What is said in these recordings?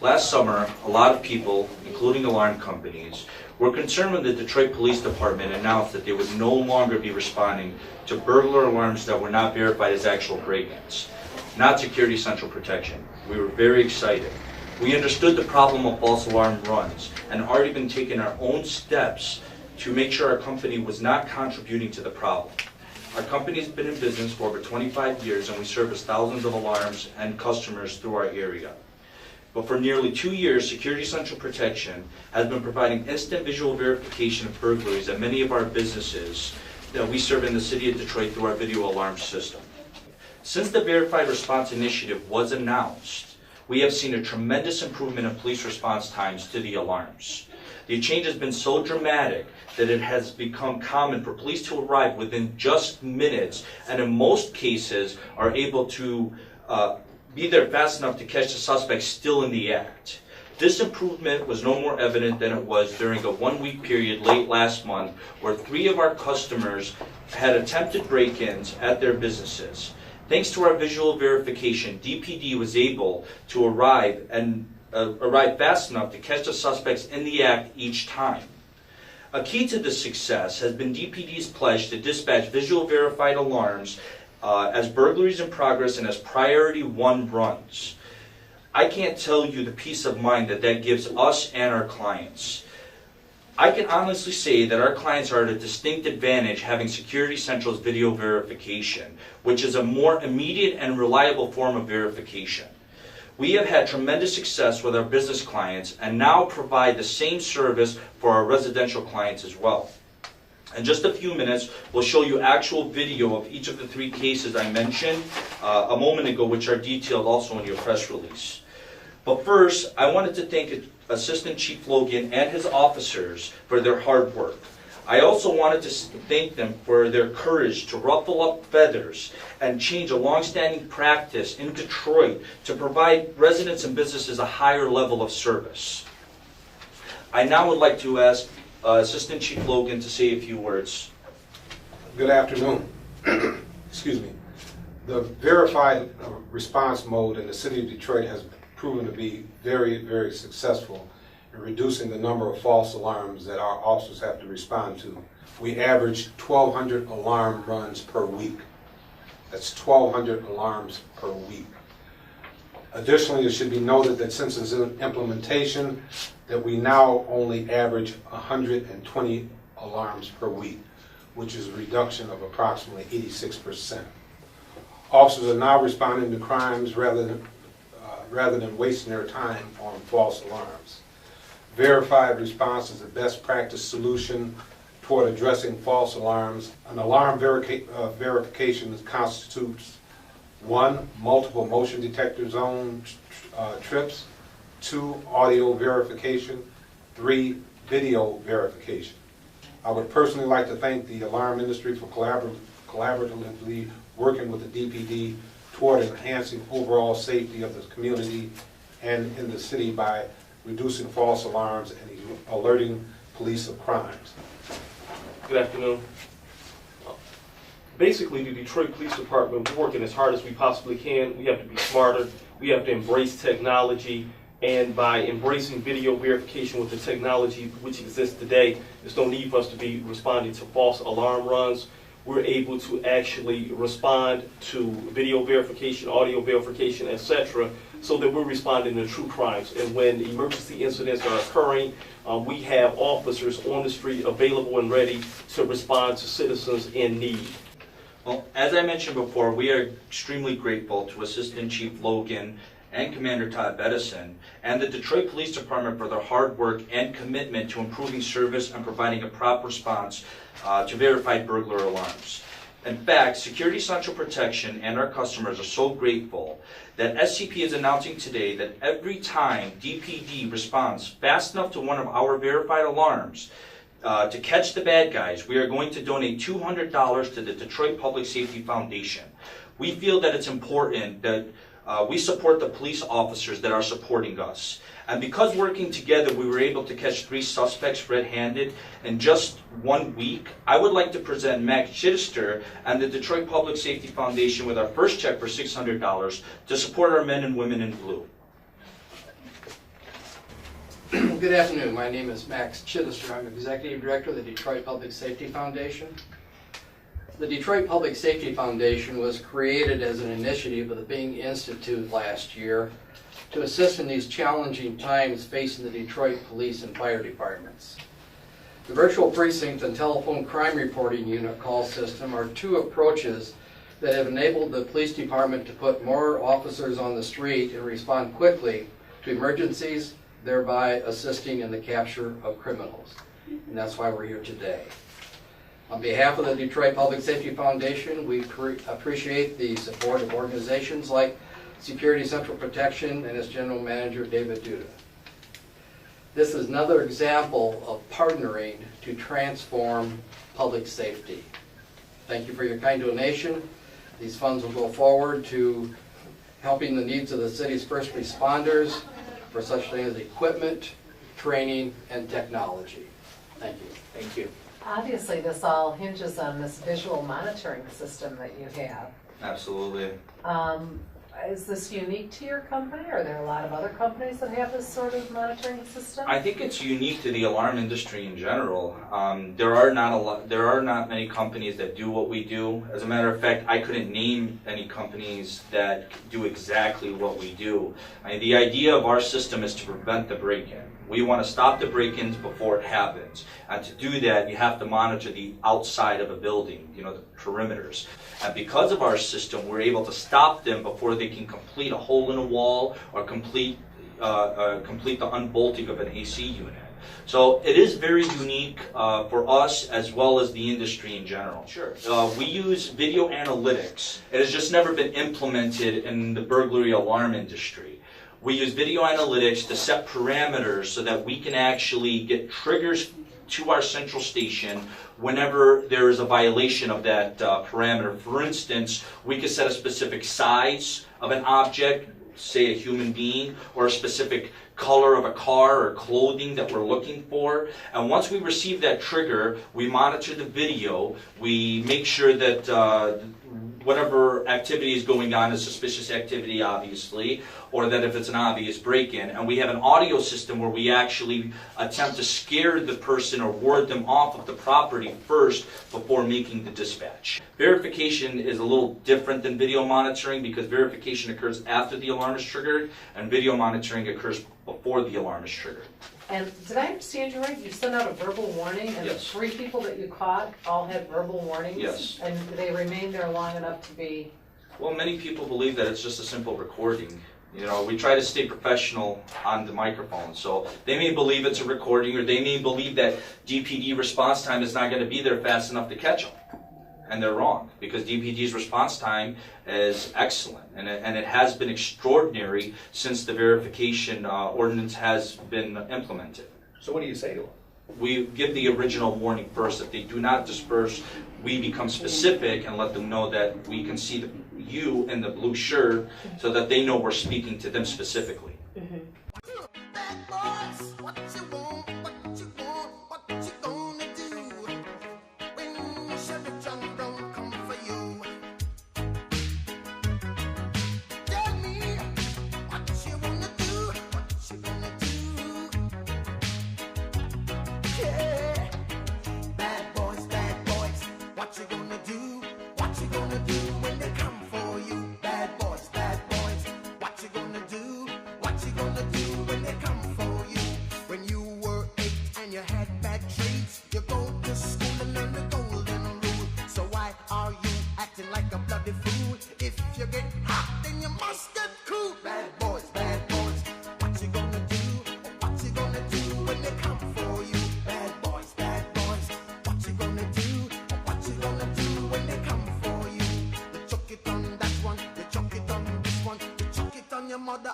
Last summer, a lot of people, including alarm companies, were concerned when the Detroit Police Department announced that they would no longer be responding to burglar alarms that were not verified as actual break-ins, not security central protection. We were very excited. We understood the problem of false alarm runs and already been taking our own steps to make sure our company was not contributing to the problem. Our company has been in business for over 25 years and we service thousands of alarms and customers through our area. But for nearly 2 years, Security Central Protection has been providing instant visual verification of burglaries at many of our businesses that we serve in the city of Detroit through our video alarm system. Since the Verified Response Initiative was announced, we have seen a tremendous improvement in police response times to the alarms. The change has been so dramatic that it has become common for police to arrive within just minutes and in most cases are able to be there fast enough to catch the suspect still in the act. This improvement was no more evident than it was during a 1-week period late last month where 3 of our customers had attempted break-ins at their businesses. Thanks to our visual verification, DPD was able to arrive fast enough to catch the suspects in the act each time. A key to this success has been DPD's pledge to dispatch visual verified alarms as burglaries in progress and as priority 1 runs. I can't tell you the peace of mind that that gives us and our clients. I can honestly say that our clients are at a distinct advantage having Security Central's video verification, which is a more immediate and reliable form of verification. We have had tremendous success with our business clients and now provide the same service for our residential clients as well. In just a few minutes, we'll show you actual video of each of the 3 cases I mentioned a moment ago, which are detailed also in your press release. But first, I wanted to thank Assistant Chief Logan and his officers for their hard work. I also wanted to thank them for their courage to ruffle up feathers and change a long-standing practice in Detroit to provide residents and businesses a higher level of service. I now would like to ask Assistant Chief Logan to say a few words. Good afternoon. Excuse me. The verified response mode in the city of Detroit has proven to be very, very successful in reducing the number of false alarms that our officers have to respond to. We average 1,200 alarm runs per week. That's 1,200 alarms per week. Additionally, it should be noted that since its implementation, that we now only average 120 alarms per week, which is a reduction of approximately 86%. Officers are now responding to crimes rather than wasting their time on false alarms. Verified response is the best practice solution toward addressing false alarms. An alarm verification constitutes 1, multiple motion detector zone trips, 2, audio verification, 3, video verification. I would personally like to thank the alarm industry for collaboratively working with the DPD toward enhancing overall safety of the community and in the city by reducing false alarms and alerting police of crimes. Good afternoon. Basically, the Detroit Police Department, we're working as hard as we possibly can. We have to be smarter. We have to embrace technology. And by embracing video verification with the technology which exists today, there's no need for us to be responding to false alarm runs. We're able to actually respond to video verification, audio verification, etc., so that we're responding to true crimes. And when emergency incidents are occurring, we have officers on the street available and ready to respond to citizens in need. Well, as I mentioned before, we are extremely grateful to Assistant Chief Logan and Commander Todd Bettison and the Detroit Police Department for their hard work and commitment to improving service and providing a prompt response to verified burglar alarms. In fact, Security Central Protection and our customers are so grateful that SCP is announcing today that every time DPD responds fast enough to one of our verified alarms to catch the bad guys, we are going to donate $200 to the Detroit Public Safety Foundation. We feel that it's important that we support the police officers that are supporting us. And because working together, we were able to catch 3 suspects red-handed in just 1 week. I would like to present Max Chittister and the Detroit Public Safety Foundation with our first check for $600 to support our men and women in blue. Good afternoon. My name is Max Chittister. I'm Executive Director of the Detroit Public Safety Foundation. The Detroit Public Safety Foundation was created as an initiative of the Bing Institute last year to assist in these challenging times facing the Detroit police and fire departments. The virtual precinct and telephone crime reporting unit call system are two approaches that have enabled the police department to put more officers on the street and respond quickly to emergencies, thereby assisting in the capture of criminals. And that's why we're here today. On behalf of the Detroit Public Safety Foundation, we appreciate the support of organizations like Security Central Protection and its General Manager, David Duda. This is another example of partnering to transform public safety. Thank you for your kind donation. These funds will go forward to helping the needs of the city's first responders for such things as equipment, training, and technology. Thank you. Thank you. Obviously, this all hinges on this visual monitoring system that you have. Absolutely. Is this unique to your company? Are there a lot of other companies that have this sort of monitoring system? I think it's unique to the alarm industry in general. There are not many companies that do what we do. As a matter of fact, I couldn't name any companies that do exactly what we do. The idea of our system is to prevent the break-in. We want to stop the break-ins before it happens. And to do that, you have to monitor the outside of a building, the perimeters. And because of our system, we're able to stop them before they can complete a hole in a wall or complete the unbolting of an AC unit. So it is very unique for us as well as the industry in general. Sure. We use video analytics. It has just never been implemented in the burglary alarm industry. We use video analytics to set parameters so that we can actually get triggers to our central station whenever there is a violation of that parameter. For instance, we could set a specific size of an object, say a human being, or a specific color of a car or clothing that we're looking for. And once we receive that trigger, we monitor the video. We make sure that whatever activity is going on is suspicious activity, obviously, or that if it's an obvious break-in. And we have an audio system where we actually attempt to scare the person or ward them off of the property first before making the dispatch. Verification is a little different than video monitoring because verification occurs after the alarm is triggered and video monitoring occurs before the alarm is triggered. And did I understand you right? You sent out a verbal warning, and Yes. the 3 people that you caught all had verbal warnings? Yes. And they remained there long enough to be... Well, many people believe that it's just a simple recording. We try to stay professional on the microphone. So they may believe it's a recording, or they may believe that DPD response time is not going to be there fast enough to catch them. And they're wrong, because DPD's response time is excellent, and it has been extraordinary since the verification ordinance has been implemented. So what do you say to them? We give the original warning first. If they do not disperse, we become specific and let them know that we can see you in the blue shirt so that they know we're speaking to them specifically.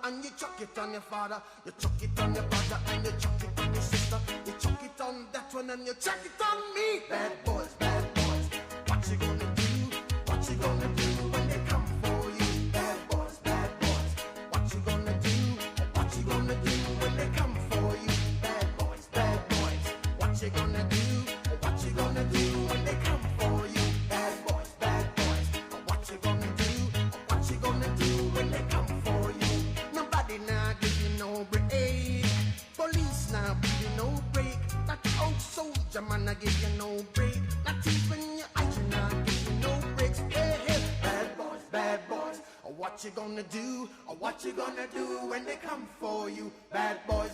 And you chuck it on your father, you chuck it on your brother, and you chuck it on your sister, you chuck it on that one, and you chuck it on me. Bad boys, what you gonna do? What you gonna do when they come for you? Bad boys, what you gonna do? What you gonna do when they come for you? Bad boys, what you gonna do? What you gonna do when they come for you? Bad boys, what you gonna do? What you gonna do when they come for you? Nobody now give you no break. Police now gonna give you no break. Not even your eyes, you're not giving no breaks. Hey, hey, bad boys, what you gonna do? Or what you gonna do when they come for you? Bad boys,